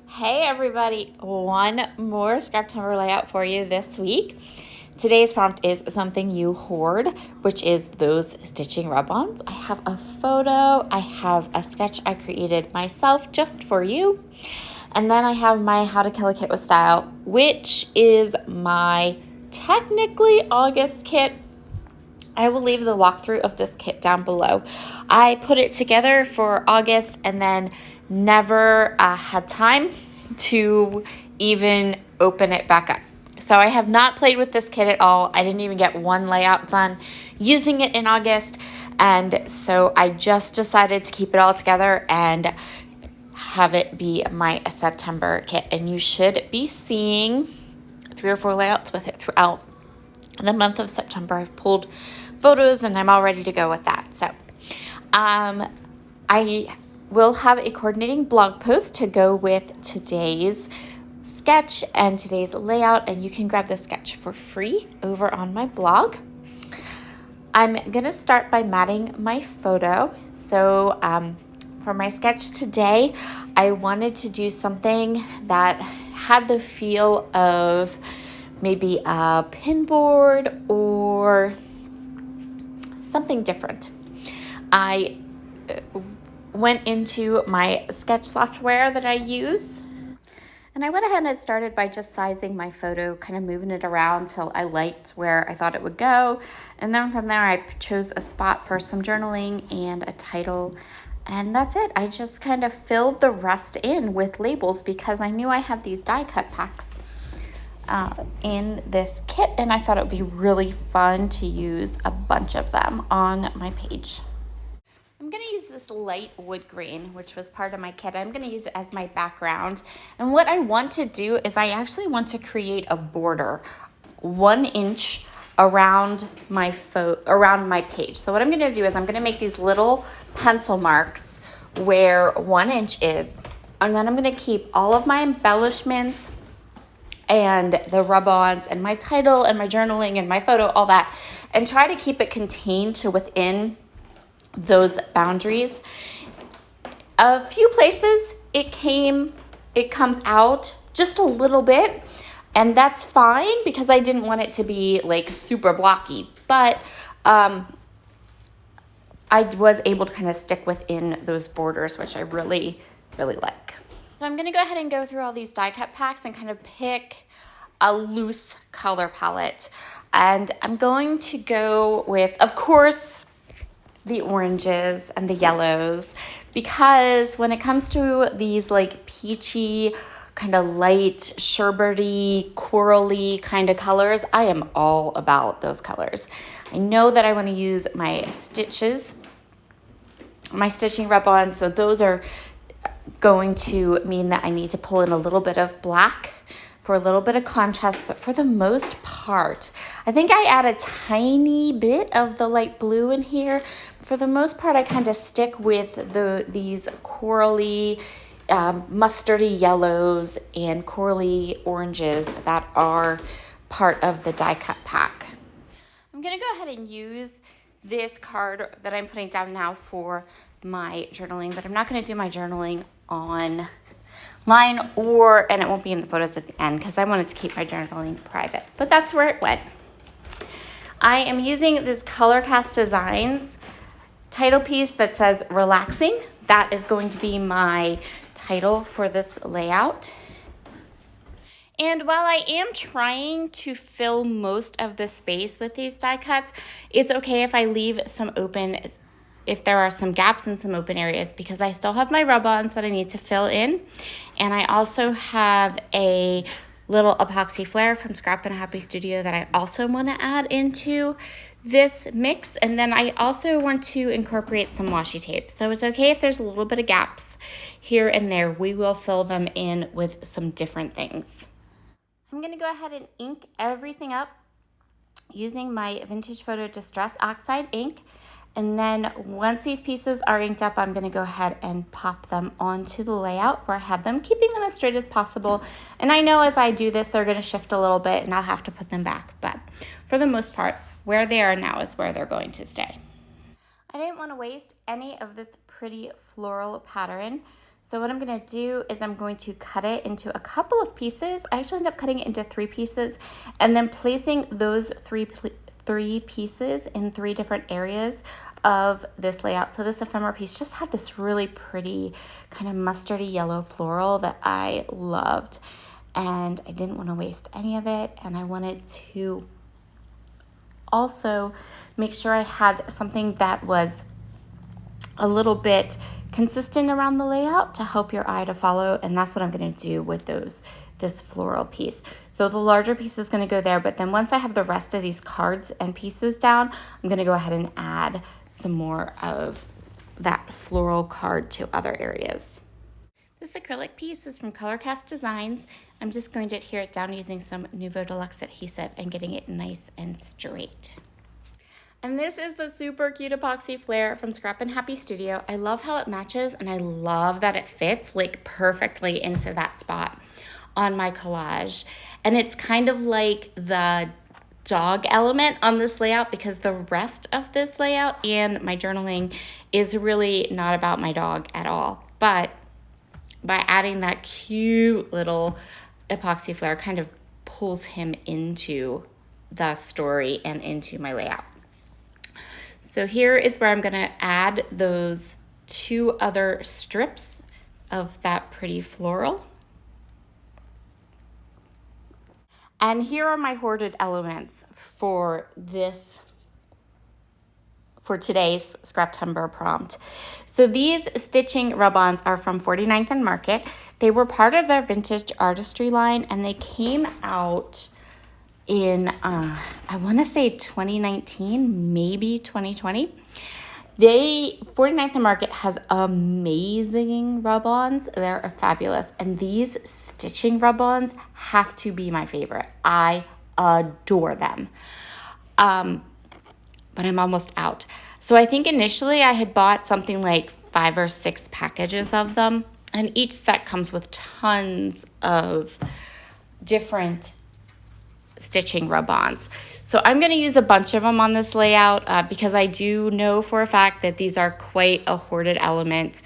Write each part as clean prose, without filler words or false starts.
Hey everybody, one more Scraptember layout for you this week. Today's prompt is something you hoard, which is those stitching rub-ons. I have a photo, I have a sketch I created myself just for you, and then I have my How to Kill a Kit with Style, which is my technically August kit. I will leave the walkthrough of this kit down below. I put it together for August and then never had time to even open it back up. So I have not played with this kit at all. I didn't even get one layout done using it in August. And so I just decided to keep it all together and have it be my September kit. And you should be seeing 3 or 4 layouts with it throughout the month of September. I've pulled photos and I'm all ready to go with that. So I will have a coordinating blog post to go with today's sketch and today's layout, and you can grab the sketch for free over on my blog. I'm going to start by matting my photo. So for my sketch today, I wanted to do something that had the feel of maybe a pin board or something different. I went into my sketch software that I use, and I went ahead and started by just sizing my photo, kind of moving it around till I liked where I thought it would go. And then from there, I chose a spot for some journaling and a title. And that's it. I just kind of filled the rest in with labels because I knew I had these die cut packs in this kit, and I thought it would be really fun to use a bunch of them on my page. I'm going to use this light wood green, which was part of my kit. I'm going to use it as my background. And what I want to do is I actually want to create a border 1 inch around my page. So what I'm going to do is I'm going to make these little pencil marks where 1 inch is. And then I'm going to keep all of my embellishments and the rub-ons and my title and my journaling and my photo, all that, and try to keep it contained to within those boundaries. A few places it comes out just a little bit, and that's fine because I didn't want it to be like super blocky, but I was able to kind of stick within those borders, which I really, really like. So I'm going to go ahead and go through all these die cut packs and kind of pick a loose color palette. And I'm going to go with, of course, the oranges and the yellows, because when it comes to these like peachy, kind of light, sherbety, corally kind of colors, I am all about those colors. I know that I want to use my stitching rub-on, so those are going to mean that I need to pull in a little bit of black for a little bit of contrast, but for the most part, I think I add a tiny bit of the light blue in here. For the most part, I kind of stick with these corally, mustardy yellows and corally oranges that are part of the die cut pack. I'm going to go ahead and use this card that I'm putting down now for my journaling, but I'm not going to do my journaling online, and it won't be in the photos at the end because I wanted to keep my journaling private, but that's where it went. I am using this Colorcast Designs title piece that says relaxing. That is going to be my title for this layout. And while I am trying to fill most of the space with these die cuts, it's okay if I leave some open, if there are some gaps in some open areas, because I still have my rub-ons that I need to fill in. And I also have a little epoxy flare from Scrap and a Happy Studio that I also want to add into this mix. And then I also want to incorporate some washi tape. So it's okay if there's a little bit of gaps here and there. We will fill them in with some different things. I'm going to go ahead and ink everything up using my Vintage Photo Distress Oxide ink. And then once these pieces are inked up, I'm going to go ahead and pop them onto the layout where I had them, keeping them as straight as possible. And I know as I do this, they're going to shift a little bit and I'll have to put them back. But for the most part, where they are now is where they're going to stay. I didn't want to waste any of this pretty floral pattern, So what I'm going to do is I'm going to cut it into a couple of pieces. I actually end up cutting it into 3 pieces and then placing those three pieces in 3 different areas of this layout. So this ephemera piece just had this really pretty kind of mustardy yellow floral that I loved, and I didn't want to waste any of it, and I wanted to also make sure I had something that was a little bit consistent around the layout to help your eye to follow, and that's what I'm going to do with this floral piece. So the larger piece is going to go there, but then once I have the rest of these cards and pieces down, I'm going to go ahead and add some more of that floral card to other areas. This acrylic piece is from Colorcast Designs. I'm just going to adhere it down using some Nuvo Deluxe adhesive and getting it nice and straight. And this is the super cute epoxy flare from Scrap and Happy Studio. I love how it matches, and I love that it fits like perfectly into that spot on my collage. And it's kind of like the dog element on this layout, because the rest of this layout and my journaling is really not about my dog at all. But by adding that cute little epoxy flare, kind of pulls him into the story and into my layout. So here is where I'm going to add those 2 other strips of that pretty floral. And here are my hoarded elements for today's Scraptember prompt. So these stitching rub-ons are from 49th and Market. They were part of their vintage artistry line, and they came out in, I want to say 2019, maybe 2020. 49th and Market has amazing rub-ons. They're fabulous. And these stitching rub-ons have to be my favorite. I adore them. But I'm almost out. So I think initially I had bought something like 5 or 6 packages of them. And each set comes with tons of different stitching rub-ons. So I'm going to use a bunch of them on this layout because I do know for a fact that these are quite a hoarded element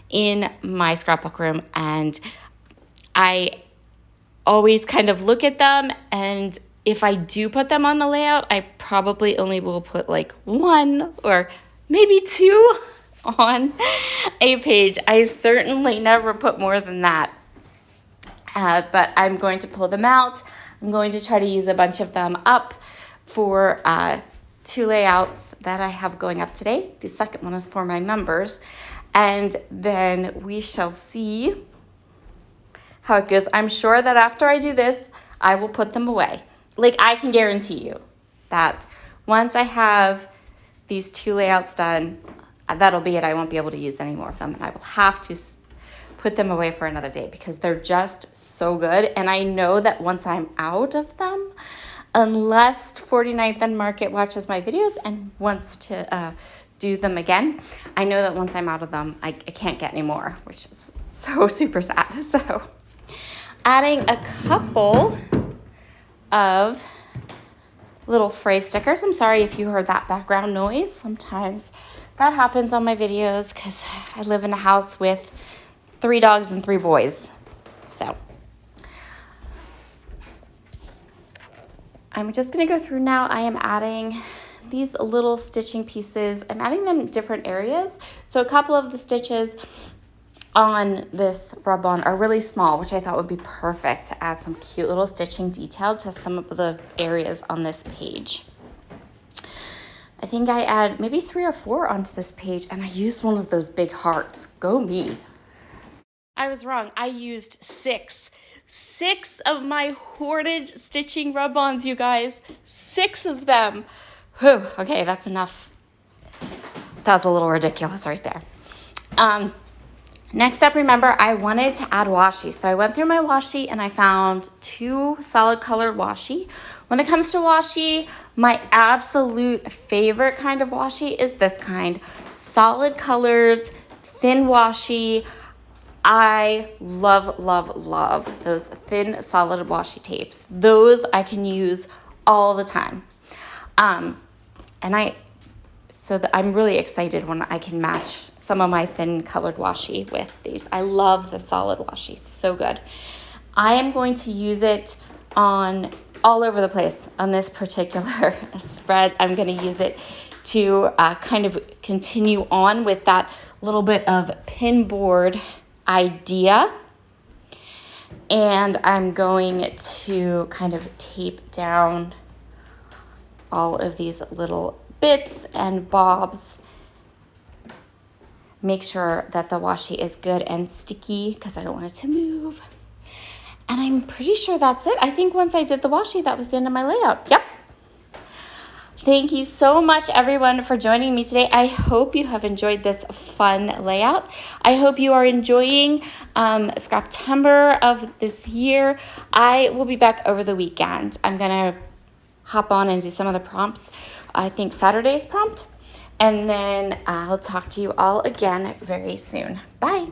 in my scrapbook room, and I always kind of look at them, and if I do put them on the layout, I probably only will put like 1 or maybe 2 on a page. I certainly never put more than that, but I'm going to pull them out. I'm going to try to use a bunch of them up for 2 layouts that I have going up today. The second one is for my members, and then we shall see how it goes. I'm sure that after I do this, I will put them away. Like, I can guarantee you that once I have these 2 layouts done, that'll be it. I won't be able to use any more of them, and I will have to put them away for another day because they're just so good. And I know that once I'm out of them, unless 49th and Market watches my videos and wants to do them again, I know that once I'm out of them, I can't get any more, which is so super sad. So adding a couple of little phrase stickers. I'm sorry if you heard that background noise. Sometimes that happens on my videos because I live in a house with 3 dogs and 3 boys. So I'm just going to go through now. I am adding these little stitching pieces. I'm adding them in different areas. So a couple of the stitches on this rub-on are really small, which I thought would be perfect to add some cute little stitching detail to some of the areas on this page. I think I add maybe 3 or 4 onto this page, and I used one of those big hearts. Go me. I was wrong. I used 6. 6 of my hoarded stitching rub-ons, you guys. 6 of them. Whew. Okay, that's enough. That was a little ridiculous right there. Next up, remember, I wanted to add washi. So I went through my washi and I found 2 solid colored washi. When it comes to washi, my absolute favorite kind of washi is this kind. Solid colors, thin washi. I love, love, love those thin, solid washi tapes. Those I can use all the time. I'm really excited when I can match some of my thin colored washi with these. I love the solid washi. It's so good. I am going to use it on all over the place on this particular spread. I'm going to use it to kind of continue on with that little bit of pinboard idea. And I'm going to kind of tape down all of these little bits and bobs. Make sure that the washi is good and sticky because I don't want it to move. And I'm pretty sure that's it. I think once I did the washi, that was the end of my layout. Yep. Thank you so much, everyone, for joining me today. I hope you have enjoyed this fun layout. I hope you are enjoying Scraptember of this year. I will be back over the weekend. I'm going to hop on and do some of the prompts. I think Saturday's prompt. And then I'll talk to you all again very soon. Bye.